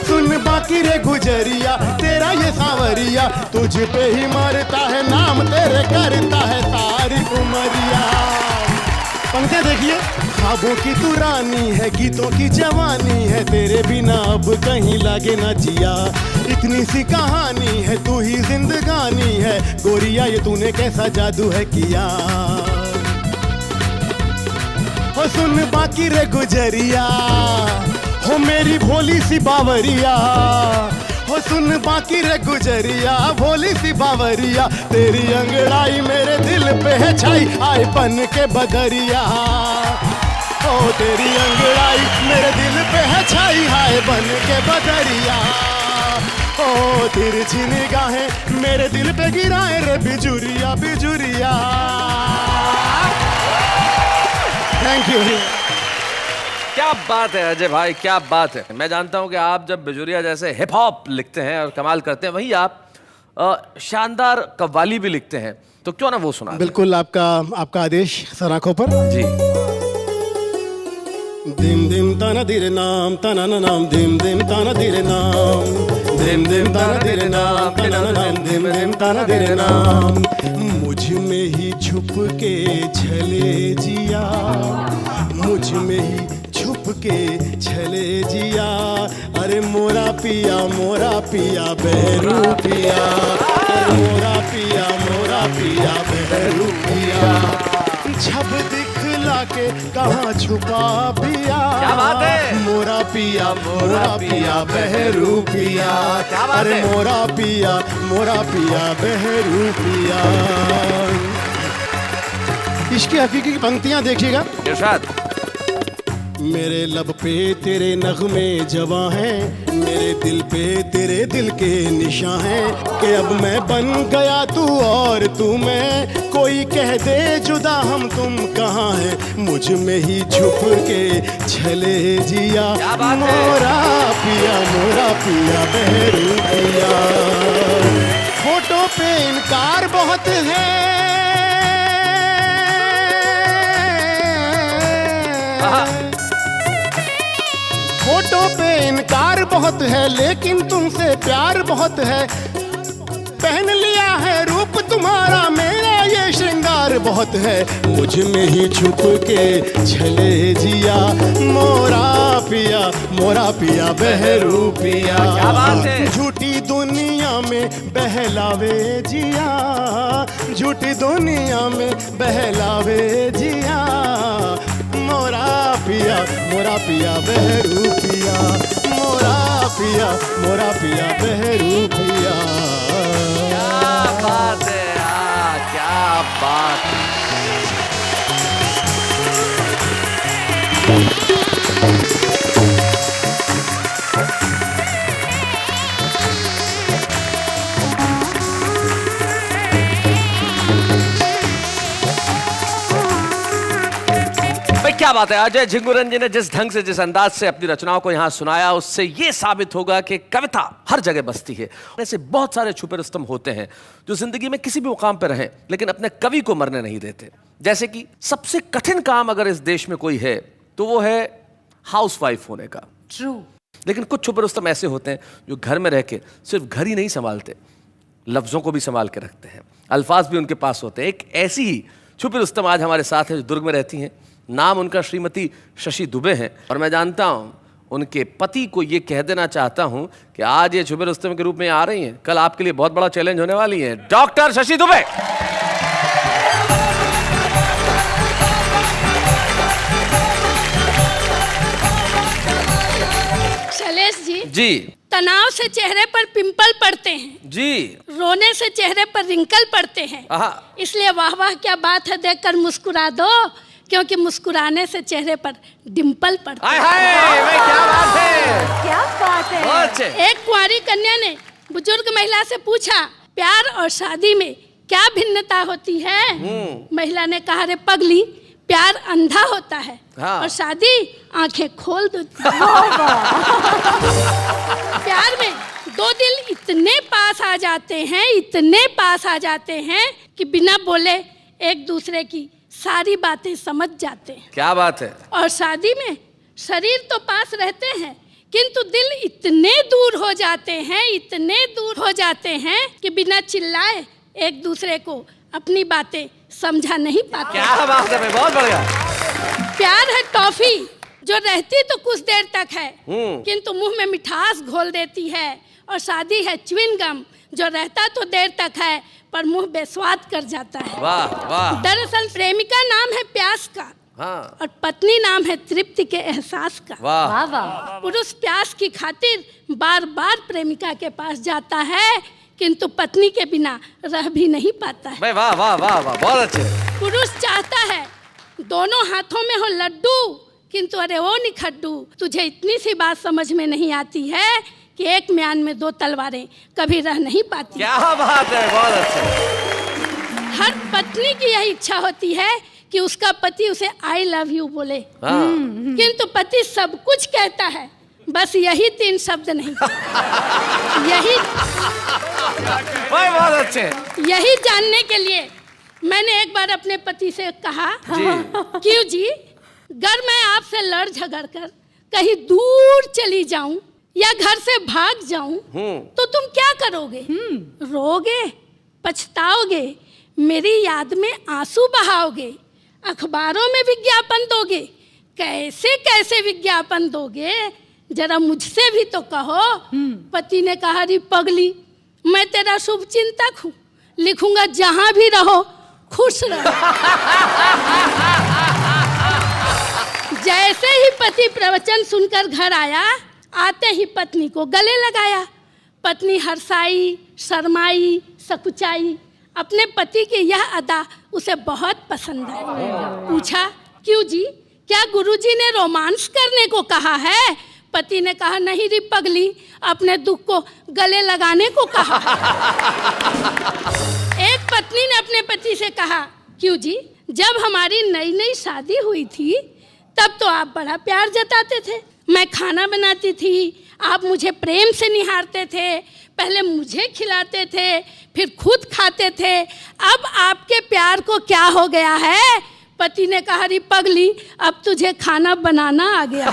सुन बाकी रे गुजरिया, तेरा ये सांवरिया, तुझ पे ही मरता है नाम तेरे करता है सारी उमरिया। पंक्तियां देखिए, ख्वाबों की तू रानी है, गीतों की जवानी है, तेरे बिना अब कहीं लागे ना जिया, इतनी सी कहानी है, तू ही जिंदगानी है, गोरिया ये तूने कैसा जादू है किया। हो सुन बाकी रे गुजरिया, हो मेरी भोली सी बावरिया, हो सुन बाकी रे गुजरिया, भोली सी बावरिया, तेरी अंगड़ाई मेरे दिल पे है छाई, आए बन के बदरिया, ओ तेरी अंगड़ाई मेरे दिल पे है छाई, आए बन के बदरिया, ओ तिरछी निगाहें मेरे दिल पे गिराए रे बिजुरिया बिजुरिया। Thank you. क्या बात है अजय भाई, क्या बात है। मैं जानता हूं कि आप जब बिजुरिया जैसे हिप हॉप लिखते हैं और कमाल करते हैं, वहीं आप शानदार कव्वाली भी लिखते हैं, तो क्यों ना वो सुना दें? बिल्कुल, आपका आदेश सर आंखों पर। जी। दिम दिम ताना दिरे नाम ताना ना नाम, दिम दिम ताना दिरे नाम, दिम दिम ताना दिरे नाम ताना ना नाम, दिम दिम ताना दिरे नाम। मुझ में ही छुप के छले जिया, मुझ में ही छुप के छले जिया, अरे मोरा पिया बहरू पिया, अरे मोरा पिया बहरू पिया, छब दिखला के कहाँ छुपा पिया, क्या बात है? मोरा पिया बहरू पिया, अरे मोरा पिया बहरू पिया। इश्क़ हकीकी की पंक्तियां देखिएगा। इरशाद। मेरे लब पे तेरे नगमे जवां हैं, मेरे दिल पे तेरे दिल के निशां हैं, कि अब मैं बन गया तू और तू मैं, कोई कह दे जुदा हम तुम कहाँ हैं, मुझ में ही छुप के छले जिया, मोरा पिया बहरू पिया। फोटो पे इनकार बहुत है, फोटो पे इनकार बहुत है, लेकिन तुमसे प्यार बहुत है, पहन लिया है रूप तुम्हारा मेरा ये श्रृंगार बहुत है, मुझ में ही छुप के छले जिया, मोरा पिया बहरू पिया। क्या बात है? झूठी दुनिया में बहलावे जिया, झूठी दुनिया में बहलावे जिया, मोरा पिया बहरू पिया, मोरा पिया बहरू पिया। क्या बात है यार, क्या बात है। क्या बात है। अजय झिंगुरन जी ने जिस ढंग से, जिस अंदाज से अपनी रचनाओं को यहाँ सुनाया, उससे ये साबित होगा कि कविता हर जगह बसती है। ऐसे बहुत सारे छुपे रुस्तम होते हैं जो जिंदगी में किसी भी मुकाम पर रहें लेकिन अपने कवि को मरने नहीं देते। जैसे कि सबसे कठिन काम अगर इस देश में कोई है तो वो है हाउसवाइफ होने का। ट्रू। लेकिन कुछ छुपे रुस्तम ऐसे होते हैं जो घर में रह के सिर्फ घर ही नहीं संभालते, लफ्ज़ों को भी संभाल के रखते हैं, अल्फाज भी उनके पास होते हैं। एक ऐसी ही छुपी रुस्तम आज हमारे साथ है जो दुर्ग में रहती हैं। नाम उनका श्रीमती शशि दुबे है और मैं जानता हूँ उनके पति को ये कह देना चाहता हूँ कि आज ये छुपे रुस्तम के रूप में आ रही हैं, कल आपके लिए बहुत बड़ा चैलेंज होने वाली है। डॉक्टर शशि दुबे। शैलेश जी, जी तनाव से चेहरे पर पिंपल पड़ते हैं जी, रोने से चेहरे पर रिंकल पड़ते हैं, आहा। इसलिए वाह वाह क्या बात है देखकर मुस्कुरा दो, क्योंकि मुस्कुराने से चेहरे पर डिम्पल पड़ता हाय हाय, भाई क्या बात है, क्या बात है। बहुत अच्छे। है। एक कुंवारी कन्या ने बुजुर्ग महिला से पूछा, प्यार और शादी में क्या भिन्नता होती है? महिला ने कहा, रे पगली, प्यार अंधा होता है हाँ। और शादी आंखें खोल देती है। प्यार में दो दिल इतने पास आ जाते हैं, इतने पास आ जाते हैं कि बिना बोले एक दूसरे की सारी बातें समझ जाते हैं। क्या बात है। और शादी में शरीर तो पास रहते हैं किंतु दिल इतने दूर हो जाते हैं, इतने दूर हो जाते हैं कि बिना चिल्लाए एक दूसरे को अपनी बातें समझा नहीं पाते। क्या बात है भाई, बहुत बढ़िया। प्यार है टॉफी जो रहती तो कुछ देर तक है किंतु मुंह में मिठास घोल देती है, और शादी है च्युइंगम जो रहता तो देर तक है पर मुंह बेस्वाद कर जाता है। वाह वाह। दरअसल प्रेमिका नाम है प्यास का हाँ। और पत्नी नाम है तृप्ति के एहसास का। वाह वाह वाह। पुरुष प्यास की खातिर बार बार प्रेमिका के पास जाता है किंतु पत्नी के बिना रह भी नहीं पाता है। भाई वाह वाह वाह वाह, बहुत अच्छे। पुरुष चाहता है दोनों हाथों में हो लड्डू किंतु अरे ओ निखड्डू, तुझे इतनी सी बात समझ में नहीं आती है कि एक म्यान में दो तलवारें कभी रह नहीं पाती। क्या बात है, बहुत अच्छे। हर पत्नी की यही इच्छा होती है कि उसका पति उसे आई लव यू बोले, किंतु पति सब कुछ कहता है, बस यही 3 शब्द नहीं। यही भाई बहुत अच्छे। यही जानने के लिए मैंने एक बार अपने पति से कहा, क्यों जी, अगर मैं आपसे लड़ झगड़ कर कहीं दूर चली जाऊं या घर से भाग जाऊं तो तुम क्या करोगे? रोगे, पछताओगे, मेरी याद में आंसू बहाओगे, अखबारों में विज्ञापन दोगे, कैसे कैसे विज्ञापन दोगे, जरा मुझसे भी तो कहो। पति ने कहा, री पगली, मैं तेरा शुभ चिंतक हूँ, लिखूंगा जहां भी रहो खुश रहो। जैसे ही पति प्रवचन सुनकर घर आया, आते ही पत्नी को गले लगाया। पत्नी हर्षाई, शर्माई, सकुचाई। अपने पति की यह अदा उसे बहुत पसंद आई। पूछा, क्यों जी, क्या गुरुजी ने रोमांस करने को कहा है? पति ने कहा, नहीं री पगली, अपने दुख को गले लगाने को कहा। एक पत्नी ने अपने पति से कहा, क्यों जी, जब हमारी नई नई शादी हुई थी तब तो आप बड़ा प्यार जताते थे, मैं खाना बनाती थी, आप मुझे प्रेम से निहारते थे, पहले मुझे खिलाते थे, फिर खुद खाते थे, अब आपके प्यार को क्या हो गया है? पति ने कहा, री पगली, अब तुझे खाना बनाना आ गया।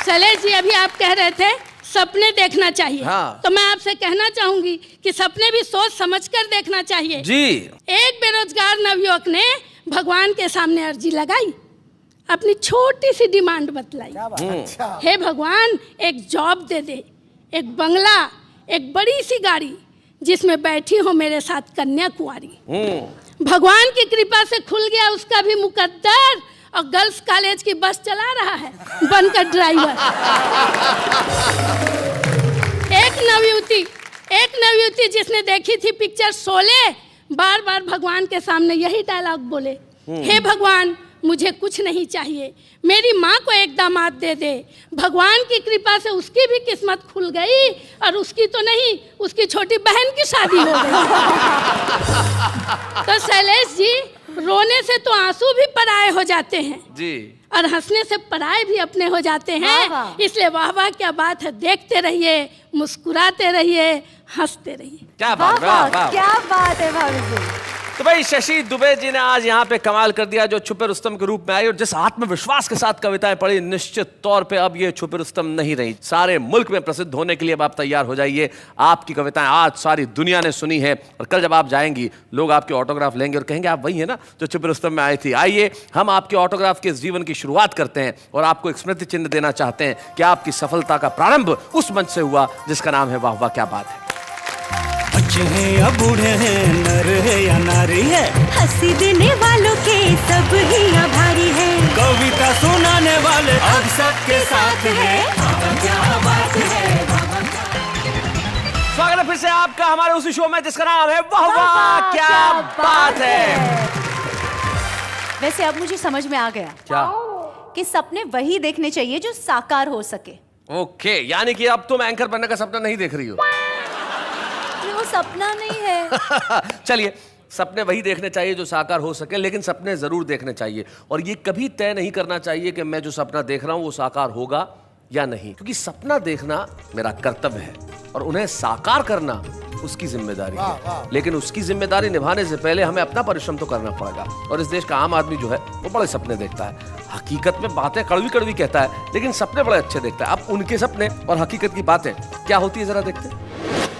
चले जी, अभी आप कह रहे थे सपने देखना चाहिए, हाँ। तो मैं आपसे कहना चाहूंगी कि सपने भी सोच समझकर देखना चाहिए जी। एक बेरोजगार नवयुवक ने भगवान के सामने अर्जी लगाई, अपनी छोटी सी डिमांड बतलाई। हे भगवान, एक जॉब दे दे, एक बंगला, एक बड़ी सी गाड़ी जिसमें बैठी हो मेरे साथ कन्या कुंवारी। भगवान की कृपा से खुल गया उसका भी मुकद्दर और गर्ल्स कॉलेज की बस चला रहा है बनकर ड्राइवर। एक नवयुवती जिसने देखी थी पिक्चर शोले, बार बार भगवान के सामने यही डायलॉग बोले, हे भगवान, मुझे कुछ नहीं चाहिए, मेरी माँ को एक दामाद दे दे। भगवान की कृपा से उसकी भी किस्मत खुल गई और उसकी तो नहीं, उसकी छोटी बहन की शादी हो गई। तो शैलेश जी, रोने से तो आंसू भी पराये हो जाते हैं जी, और हंसने से पराये भी अपने हो जाते हैं। इसलिए वाह वाह क्या बात है, देखते रहिए, मुस्कुराते रहिए, हंसते रहिए। क्या वाह बात, वाह, वाह वाह। क्या बात है भाभी जी। तो भाई शशि दुबे जी ने आज यहाँ पे कमाल कर दिया, जो छुपे रुस्तम के रूप में आई और जिस आत्मविश्वास के साथ कविताएं पढ़ी, निश्चित तौर पे अब ये छुपे रुस्तम नहीं रही। सारे मुल्क में प्रसिद्ध होने के लिए अब आप तैयार हो जाइए। आपकी कविताएं आज सारी दुनिया ने सुनी है और कल जब आप जाएंगी लोग आपके ऑटोग्राफ लेंगे और कहेंगे आप वही है ना जो छुपे रुस्तम में आई थी। आइए हम आपके ऑटोग्राफ के इस जीवन की शुरुआत करते हैं और आपको एक स्मृति चिन्ह देना चाहते हैं कि आपकी सफलता का प्रारंभ उस मंच से हुआ जिसका नाम है वाह वाह क्या बात है। बच्चे हैं या बूढ़े हैं, नर है या नारी है, हंसी देने वालों के सब ही आभारी है, कविता सुनाने वाले अब सबके साथ है। क्या बात है। स्वागत है फिर से आपका हमारे उसी शो में जिसका नाम है वाह वाह क्या बात है। वैसे अब मुझे समझ में आ गया क्या कि सपने वही देखने चाहिए जो साकार हो सके। ओके, यानी कि अब तुम एंकर बनने का सपना नहीं देख रही हो। वो सपना नहीं है। चलिए, सपने वही देखने चाहिए जो साकार हो सके, लेकिन सपने जरूर देखने चाहिए और ये कभी तय नहीं करना चाहिए कि मैं जो सपना देख रहा हूं वो साकार होगा या नहीं, क्योंकि सपना देखना मेरा कर्तव्य है और उन्हें साकार करना उसकी जिम्मेदारी है। लेकिन उसकी जिम्मेदारी निभाने से पहले हमें अपना परिश्रम तो करना पड़ेगा। और इस देश का आम आदमी जो है वो बड़े सपने देखता है, हकीकत में बातें कड़वी कड़वी कहता है, लेकिन सपने बड़े अच्छे देखता है। अब उनके सपने और हकीकत की बातें क्या होती है जरा देखते हैं।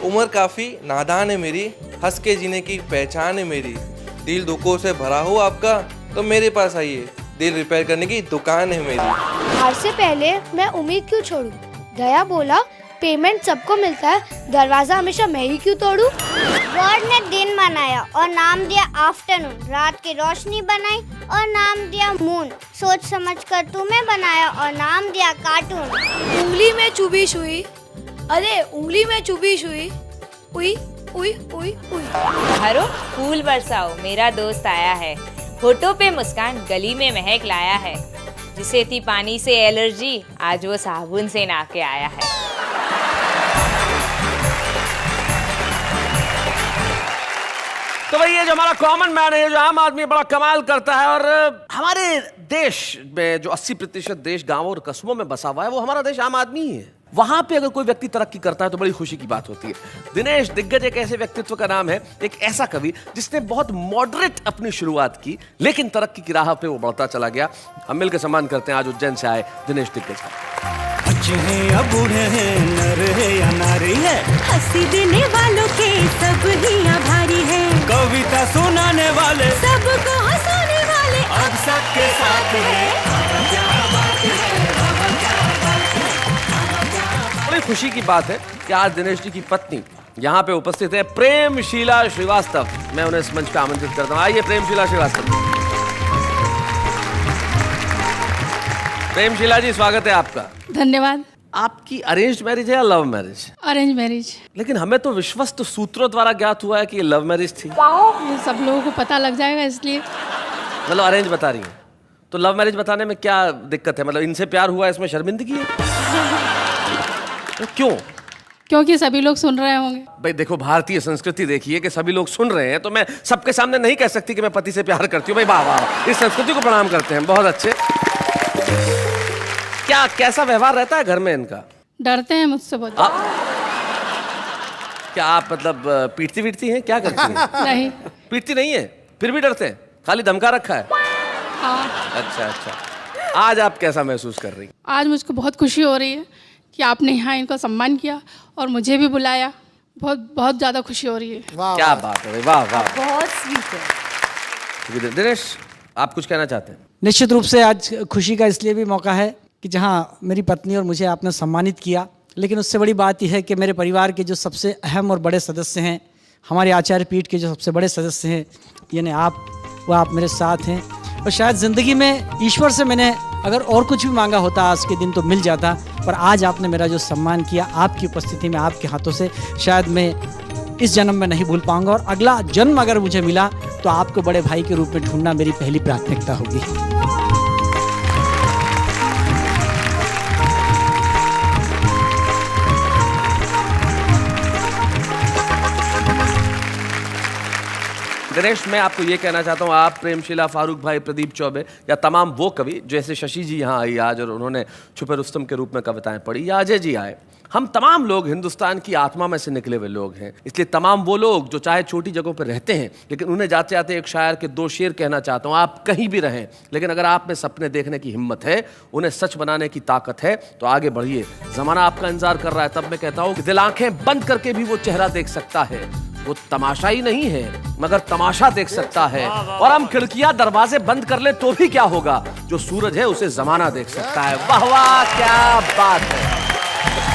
उम्र काफ़ी नादान है मेरी, हंस के जीने की पहचान है मेरी, दिल दुखों से भरा हो आपका तो मेरे पास आइए, दिल रिपेयर करने की दुकान है मेरी। हार से पहले मैं उम्मीद क्यों छोड़ूं? दया बोला पेमेंट सबको मिलता है, दरवाजा हमेशा मैं ही क्यों तोड़ूं? गॉड ने दिन बनाया और नाम दिया आफ्टरनून, रात की रोशनी बनाई और नाम दिया मून, सोच समझ कर तुम्हें बनाया और नाम दिया कार्टून। उंगली में चुभी सुई, अरे उंगली में चुभी सुई, उई उई उई उई। हरो फूल बरसाओ, मेरा दोस्त आया है, होठों पे मुस्कान, गली में महक लाया है, जिसे थी पानी से एलर्जी आज वो साबुन से नहा के आया है। तो भाई ये जो हमारा कॉमन मैन है, जो आम आदमी बड़ा कमाल करता है और हमारे देश में जो 80% देश गांवों और कस्बों में बसा हुआ है वो हमारा देश आम आदमी ही है। वहां पे अगर कोई व्यक्ति तरक्की करता है तो बड़ी खुशी की बात होती है। दिनेश दिग्गज एक ऐसे व्यक्तित्व का नाम है, एक ऐसा कवि जिसने बहुत मॉडरेट अपनी शुरुआत की लेकिन तरक्की की राह पे वो बढ़ता चला गया। हम मिलकर सम्मान करते हैं आज उज्जैन से आए दिनेश दिग्गज का। बच्चे हैं या बूढ़े हैं, नर है या नारी है, हंसी देने वालों के सब ही आभारी है, कविता सुनाने वाले सबको हंसाने वाले अब सबके साथ है। बड़ी खुशी की बात है कि आज दिनेश जी की पत्नी यहाँ पे उपस्थित है, प्रेमशीला श्रीवास्तव। मैं उन्हें इस मंच पे आमंत्रित करता हूँ। आइए प्रेमशीला श्रीवास्तव। प्रेमशीला जी स्वागत है आपका। धन्यवाद। आपकी अरेंज्ड मैरिज है या लव मैरिज? Arrange marriage. लेकिन हमें तो विश्वस्त सूत्रों द्वारा ज्ञात हुआ है कि ये लव मैरिज थी। ये सब लोगों को पता लग जाएगा इसलिए। मतलब अरेंज बता रही हैं, तो लव मैरिज बताने में क्या दिक्कत है? मतलब इनसे प्यार हुआ, इसमें शर्मिंदगी है? तो क्यों? क्योंकि सभी लोग सुन रहे होंगे। भाई देखो, भारतीय संस्कृति देखिए कि सभी लोग सुन रहे हैं, तो मैं सबके सामने नहीं कह सकती कि मैं पति से प्यार करती हूँ। भाई वाह वाह, इस संस्कृति को प्रणाम करते हैं, बहुत अच्छे। क्या कैसा व्यवहार रहता है घर में इनका? डरते हैं मुझसे बहुत। क्या आप मतलब पीटती वीटती हैं, क्या करती हैं? नहीं, पीटती नहीं है, फिर भी डरते हैं, खाली धमका रखा है? हाँ। अच्छा। आज आप कैसा महसूस कर रही हैं? आज मुझको बहुत खुशी हो रही है कि आपने यहाँ इनको सम्मान किया और मुझे भी बुलाया। बहुत ज़्यादा खुशी हो रही है। क्या बात है, वाह वाह, बहुत स्वीट है। दिनेश, आप कुछ कहना चाहते हैं? निश्चित रूप से आज खुशी का इसलिए भी मौका है कि जहाँ मेरी पत्नी और मुझे आपने सम्मानित किया, लेकिन उससे बड़ी बात यह है कि मेरे परिवार के जो सबसे अहम और बड़े सदस्य हैं, हमारे आचार्य पीठ के जो सबसे बड़े सदस्य हैं, यानी आप, वो आप मेरे साथ हैं। और शायद ज़िंदगी में ईश्वर से मैंने अगर और कुछ भी मांगा होता आज के दिन तो मिल जाता, पर आज आपने मेरा जो सम्मान किया आपकी उपस्थिति में, आपके हाथों से, शायद मैं इस जन्म में नहीं भूल पाऊंगा। और अगला जन्म अगर मुझे मिला तो आपको बड़े भाई के रूप में ढूंढना मेरी पहली प्राथमिकता होगी। गणेश, मैं आपको ये कहना चाहता हूँ, आप प्रेमशिला, फारूक भाई, प्रदीप चौबे या तमाम वो कवि जैसे शशि जी यहाँ आई आज और उन्होंने छुपे रुस्तम के रूप में कविताएं पढ़ी, या अजय जी आए, हम तमाम लोग हिंदुस्तान की आत्मा में से निकले हुए लोग हैं। इसलिए तमाम वो लोग जो चाहे छोटी जगहों पर रहते हैं, लेकिन उन्हें जाते जाते एक शायर के 2 शेर कहना चाहता हूँ। आप कहीं भी रहें, लेकिन अगर आप में सपने देखने की हिम्मत है, उन्हें सच बनाने की ताकत है, तो आगे बढ़िए। जमाना आपका इंतजार कर रहा है। तब मैं कहता हूँ कि दिल आंखें बंद करके भी वो चेहरा देख सकता है। वो तमाशा ही नहीं है, मगर तमाशा देख सकता है। और हम खिड़कियां दरवाजे बंद कर ले तो भी क्या होगा, जो सूरज है उसे जमाना देख सकता है। वाह वाह, क्या बात है।